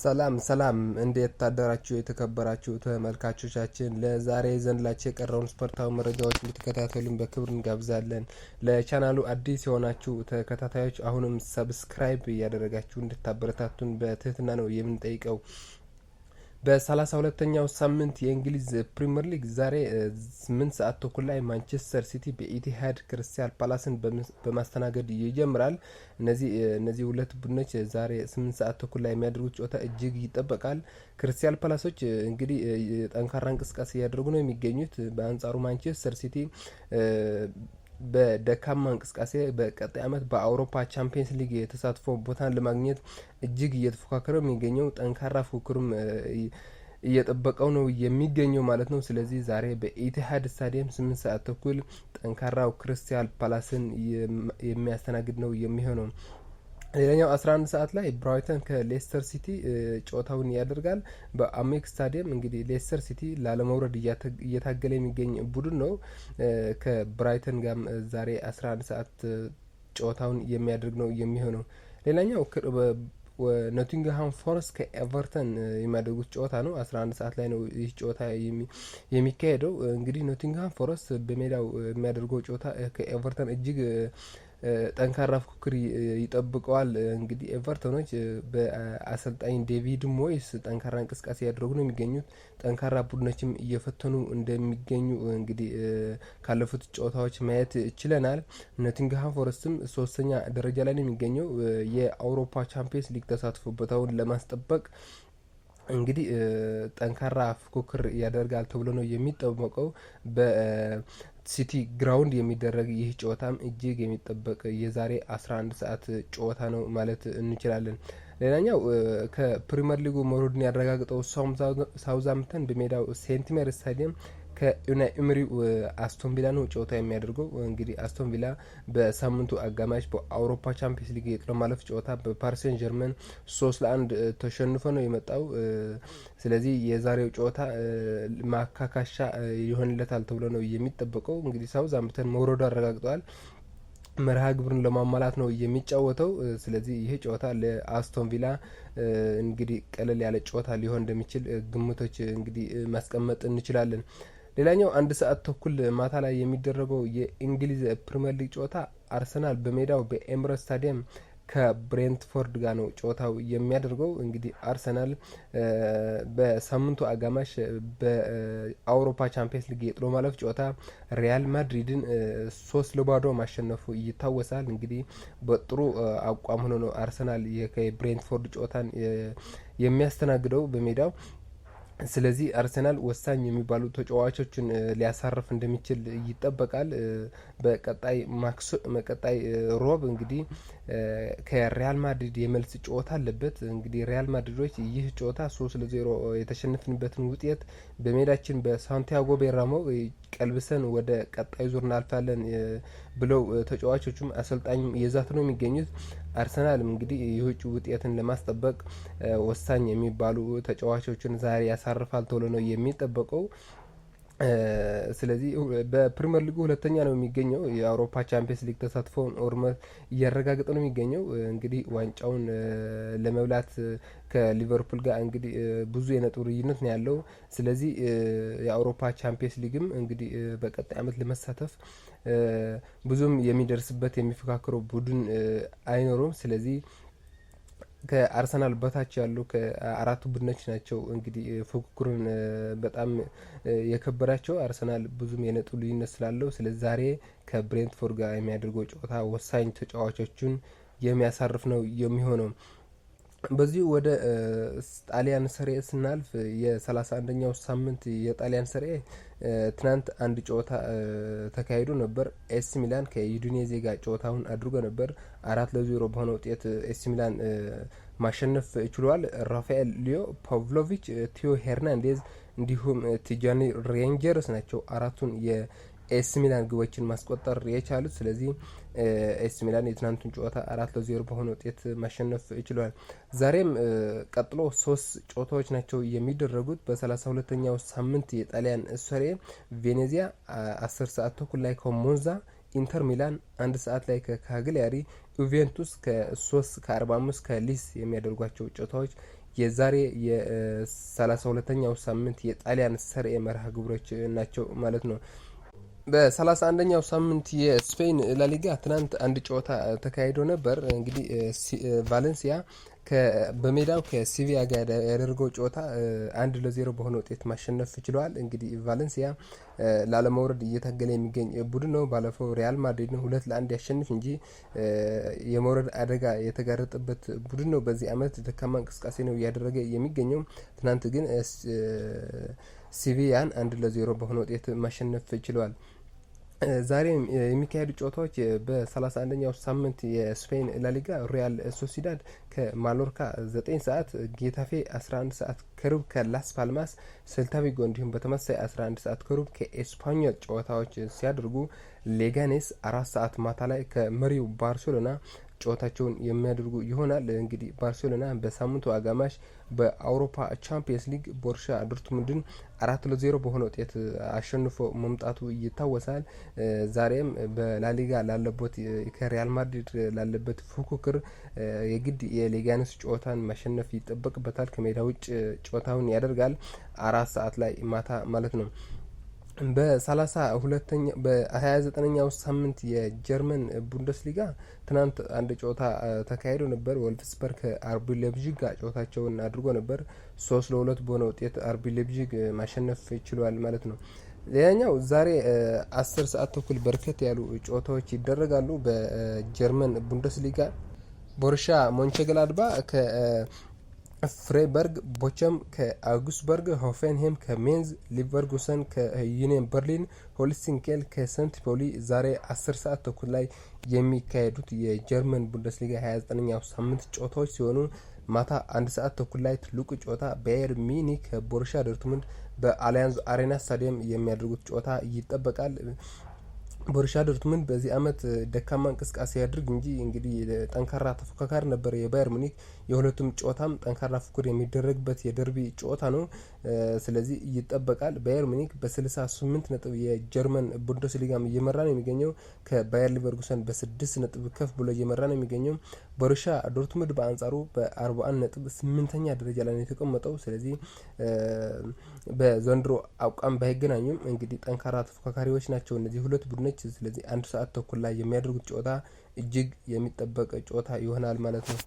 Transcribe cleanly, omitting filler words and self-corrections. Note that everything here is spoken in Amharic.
ሰላም እንዴት ታደራችሁ የተከበራችሁ ተመልካቾቻችን። ለዛሬ ዘንድላችሁ የቀረውን ስፖርታዊ መረጃዎች እንድትከታተሉን በክብር እንጋብዛለን። ለቻናሉ አዲስ የሆናችሁ ተከታታዮች አሁንም ሰብስክራይብ እያደረጋችሁ እንድታበረታቱን በትህትና ነው የምንጠይቀው። በ32ኛው ሳምንት የእንግሊዝ ፕሪሚየር ሊግ ዛሬ 8 ሰዓት ተኩል ላይ ማንቸስተር ሲቲ በኢቲሃድ ክሪስታል ፓላስን በማስተናገድ ይጀምራል። እነዚህ ሁለት ቡድኖች ዛሬ 8 ሰዓት ተኩል ላይ የሚያደርጉት ጨዋታ እጅግ ይጠበቃል። ክሪስታል ፓላሶች እንግዲህ ጠንካራ እንቅስቃሴ እያደረጉ ነው የሚገኙት። በአንጻሩ ማንቸስተር ሲቲ በደካማ እንቅስቃሴ በቀጣይ አመት በአውሮፓ ቻምፒየንስ ሊግ የተሳትፎ ቦታን ለማግኘት እጅግ እየተፎካከረ የሚገኘው ጠንካራ ፉክክርም እየጠበቀው ነው የሚገኘው ማለት ነው። ስለዚህ ዛሬ በኢቲሃድ ስታዲየም 8 ሰዓት ተኩል ጠንካራው ክሪስታል ፓላስን የሚያስተናግድ ነው የሚሆነው። ሌላኛው 11 ሰዓት ላይ ብራይተን ከሌስተር ሲቲ ጨዋታውን ያደርጋል በአሜክስ ስታዲየም። እንግዲህ ሌስተር ሲቲ ላለመውረድ እየታገለ የሚገኝ ቡድን ነው። ከብራይተን ጋር ዛሬ 11 ሰዓት ጨዋታውን የሚያደርግ ነው የሚሆነው። ሌላኛው ኖቲንግሃም ፎረስት ከኤቨርተን የሚያደርጉት ጨዋታ ነው። 11 ሰዓት ላይ ነው ይህ ጨዋታ የሚካሄደው። እንግዲህ ኖቲንግሃም ፎረስት በሜዳው የሚያደርገው ጨዋታ ከኤቨርተን እጅግ ጠንካራ ፉክክር ይጠብቀዋል። እንግዲህ ኤቨርተኖች በአሰልጣኝ ዴቪድ ሞይስ ጠንካራ እንቅስቃሴ ያደረጉ ነው የሚገኙት። ጠንካራ ቡድኖችም እየፈተኑ እንደሚገኙ እንግዲህ ካለፉት ጨዋታዎች ማየት ችለናል። ኖቲንግሃም ፎረስትም 3ኛ ደረጃ ላይ ነው የሚገኘው። የአውሮፓ ቻምፒየንስ ሊግ ተሳትፎ ቦታውን ለማስጠበቅ እንግዲህ ጠንካራ ፉክክር ያደርጋል ተብሎ ነው የሚጠበቀው። በሲቲ ግራውንድ የሚደረግ ይህ ጨዋታም እጅግ የሚጠበቅ የዛሬ 11 ሰዓት ጨዋታ ነው ማለት እንችላለን። ሌላኛው ከፕሪሚየር ሊጉ መውረዱን ያረጋግጠው ሳውዛምፕተን በሜዳው ሴንት ሜሪ ስታዲየም ከዩናይ ኤምሪው አስቶን ቪላ ነው ጨዋታ የሚያደርገው። እንግዲህ አስቶን ቪላ በሳምንቱ አጋማሽ በአውሮፓ ቻምፒየንስ ሊግ የጥሎ ማለፍ ጨዋታ በፓሪስ ሴን ጀርመን 3-1 ተሸንፎ ነው የመጣው። ስለዚህ የዛሬው ጨዋታ ማካካሻ ይሆንለታል ተብሎ ነው የሚጠበቀው። እንግዲህ ሳውዛምፕተን መውረዱ አረጋግጠዋል። መርሃ ግብርን ለማሟላት ነው የሚጫወተው። ስለዚህ ይሄ ጨዋታ ለአስቶን ቪላ እንግዲህ ቀለል ያለ ጨዋታ ሊሆን እንደሚችል ግምቶች እንግዲህ ማስቀመጥ እንችላለን። ሌላኛው 1 ሰዓት ተኩል ማታ ላይ የሚደረገው የእንግሊዝ ፕሪሚየር ሊግ ጨዋታ አርሰናል በሜዳው በኤምሬትስ ስታዲየም ከብሬንትፎርድ ጋር ነው ጨዋታው የሚያደርገው። እንግዲህ አርሰናል በሳምንቱ አጋማሽ በአውሮፓ ቻምፒየንስ ሊግ የጥሎ ማለፍ ጨዋታ ሪያል ማድሪድን 3-0 ማሸነፉ ይታወሳል። እንግዲህ በጥሩ አቋም ሆኖ ነው አርሰናል የብሬንትፎርድ ጨዋታን የሚያስተናግደው በሜዳው። ስለዚህ አርሰናል ወሳኝ የሚባሉ ተጫዋቾችን ሊያሳርፍ እንደሚችል ይጠበቃል። በቀጣይ ሮብ እንግዲህ ከሪያል ማድሪድ የመልስ ጨዋታ አለበት። እንግዲህ ሪያል ማድሪዶች ይህ ጨዋታ 3-0 የተሸነፍንበትን ውጤት በሜዳችን በሳንቲያጎ ቤርናባው ቀልብሰን ወደ ቀጣይ ዙር እናልፋለን ብለው ተጫዋቾቹም አሰልጣኙም እየዛቱ ነው የሚገኙት። አርሰናልም እንግዲህ የውጭ ውጤትን ለማስጠበቅ ወሳኝ የሚባሉ ተጫዋቾችን ዛሬ ያሳርፋል ተብሎ ነው የሚጠበቀው። ስለዚህ በፕሪሚየር ሊጉ ሁለተኛ ነው የሚገኘው። የአውሮፓ ቻምፒየንስ ሊግ ተሳትፎውን ኦልሞስት እያረጋገጠ ነው የሚገኘው። እንግዲህ ዋንጫውን ለመብላት ከሊቨርፑል ጋር እንግዲህ ብዙ የነጥብ ልዩነት ነው ያለው። ስለዚህ የአውሮፓ ቻምፒየንስ ሊግም እንግዲህ በቀጣይ አመት ለመሳተፍ ብዙም የሚደርስበት የሚፎካከረው ቡድን አይኖሩም። ስለዚህ ከአርሰናል በታች ያሉ ከአራቱ ቡድኖች ናቸው እንግዲህ ፉክክሩን በጣም የከበዳቸው። አርሰናል ብዙም የነጥብ ልዩነት ስላለው ስለዚህ ዛሬ ከብሬንትፎርድ ጋር የሚያደርገው ጨዋታ ወሳኝ ተጫዋቾቹን የሚያሳርፍ ነው የሚሆነው። በዚህ ወደ ጣሊያን ሰሪኤ ስናልፍ የ31ኛው ሳምንት የጣሊያን ሰሪኤ ትናንት አንድ ጨዋታ ተካሂዶ ነበር። ኤሲ ሚላን ከዩዲኔዜ ጋር ጨዋታውን አድርጎ ነበር። 4-0 በሆነ ውጤት ኤሲ ሚላን ማሸነፍ ችሏል። ራፋኤል ሊዮ፣ ፓቭሎቪች፣ ቲዮ ሄርናንዴዝ እንዲሁም ቲጃኒ ሬንጀርስ ናቸው አራቱን የኤሲ ሚላን ግቦችን ማስቆጠር የቻሉት። ስለዚህ ኤሲ ሚላን የትናንቱን ጨዋታ 4-0 በሆነ ውጤት ማሸነፍ ይችላል። ዛሬም ቀጥሎ 3 ጨዋታዎች ናቸው የሚደረጉት። በ32ኛው ሳምንት የጣሊያን ሰሪኤ ቬኔዚያ 10 ሰዓት ተኩል ላይ ከሞንዛ ኢንተር ሚላን 1 ሰዓት ላይ ከካግሊያሪ፣ ዩቬንቱስ ከ3:45 ከሊስ የሚያደርጓቸው ጨዋታዎች የዛሬ የ32ኛው ሳምንት የጣሊያን ሰሪኤ መርሃ ግብሮች ናቸው ማለት ነው። በ31ኛው ሳምንት የስፔን ላሊጋ ትናንት አንድ ጨዋታ ተካሂዶ ነበር። እንግዲህ ቫሌንሲያ በሜዳው ከሲቪያ ጋር ያደረገው ጨዋታ 1-0 በሆነ ውጤት ማሸነፍ ችሏል። እንግዲህ ቫሌንሲያ ላለመውረድ እየታገለ የሚገኝ ቡድን ነው። ባለፈው ሪያል ማድሪድን 2-1 ያሸንፍ እንጂ የመውረድ አደጋ የተጋረጠበት ቡድን ነው። በዚህ አመት ደካማ እንቅስቃሴ ነው እያደረገ የሚገኘው። ትናንት ግን ሲቪያን 1-0 በሆነ ውጤት ማሸነፍ ችሏል። ዛሬ የሚካሄዱ ጨዋታዎች በ31ኛው ሳምንት የስፔን ላሊጋ ሪያል ሶሲዳድ ከማሎርካ 9 ሰዓት፣ ጌታፌ 11 ሰዓት ከሩብ ከላስ ፓልማስ፣ ሴልታ ቪጎ እንዲሁም በተመሳሳይ 11 ሰዓት ከሩብ ከኤስፓኞል ጨዋታዎች ሲያደርጉ ሌጋኔስ 4 ሰዓት ማታ ላይ ከመሪው ባርሴሎና ጨዋታቸውን የሚያደርጉ ይሆናል። እንግዲህ ባርሴሎና በሳምንቱ አጋማሽ በአውሮፓ ቻምፒየንስ ሊግ ቦሩሺያ ዶርትሙንድን 4-0 በሆነ ውጤት አሸንፎ መምጣቱ ይታወሳል። ዛሬም በላሊጋ ላለበት ከሪያል ማድሪድ ላለበት ፉክክር የግድ የሌጋነስ ጨዋታን ማሸነፍ ይጠበቅበታል። ከሜዳ ውጭ ጨዋታውን ያደርጋል 4 ሰዓት ላይ ማታ ማለት ነው። በ29ኛው ሳምንት የጀርመን ቡንደስሊጋ ትናንት አንድ ጨዋታ ተካሂዶ ነበር። ወልፍስበርግ ከአርቢ ሌፕዚግ ጋር ጨዋታቸውን አድርጎ ነበር። 3-2 በሆነ ውጤት አርቢ ሌፕዚግ ማሸነፍ ችሏል ማለት ነው። ሌላኛው ዛሬ 10 ሰዓት ተኩል በርከት ያሉ ጨዋታዎች ይደረጋሉ። በጀርመን ቡንደስሊጋ ቦሩሺያ ሞንቸግላድባ ፍሬበርግ፣ ቦቸም ከአውግስበርግ፣ ሆፌንሄም ከሜንዝ፣ ሊቨርኩሰን ከዩኒየን በርሊን፣ ሆልስቲን ኬል ከሰንት ፖሊ ዛሬ 10 ሰዓት ተኩል ላይ የሚካሄዱት የጀርመን ቡንደስሊጋ 29ኛው ሳምንት ጨዋታዎች ሲሆኑ ማታ 1 ሰዓት ተኩል ላይ ትልቁ ጨዋታ ባየር ሚኒክ ከቦሩሺያ ዶርትሙንድ በአሊያንዝ አሬና ስታዲየም የሚያደርጉት ጨዋታ ይጠበቃል። ቦሩሺያ ዶርትሙንድ በዚህ አመት ደካማ እንቅስቃሴ ያድርግ እንጂ እንግዲህ ጠንካራ ተፎካካሪ ነበር የባየር ሙኒክ። የሁለቱም ጨዋታም ጠንካራ ፉክክር የሚደረግበት የደርቢ ጨዋታ ነው። ስለዚህ ይጠበቃል። ባየር ሙኒክ በ68 ነጥብ የጀርመን ቡንደስሊጋም እየመራ ነው የሚገኘው። ከባየር ሊቨርኩሰን በ6 ነጥብ ከፍ ብሎ እየመራ ነው የሚገኘው። ቦሩሺያ ዶርትሙንድ በአንጻሩ በ41 ነጥብ 8ኛ ደረጃ ላይ ነው የተቀመጠው። ስለዚህ በዘንድሮ አቋም ባይገናኙም እንግዲህ ጠንካራ ተፎካካሪዎች ናቸው እነዚህ ሁለት ቡድኖች። ስለዚህ 1 ሰዓት ተኩል ላይ የሚያደርጉት ጨዋታ እጅግ የሚጠበቅ ጨዋታ ይሆናል ማለት ነው።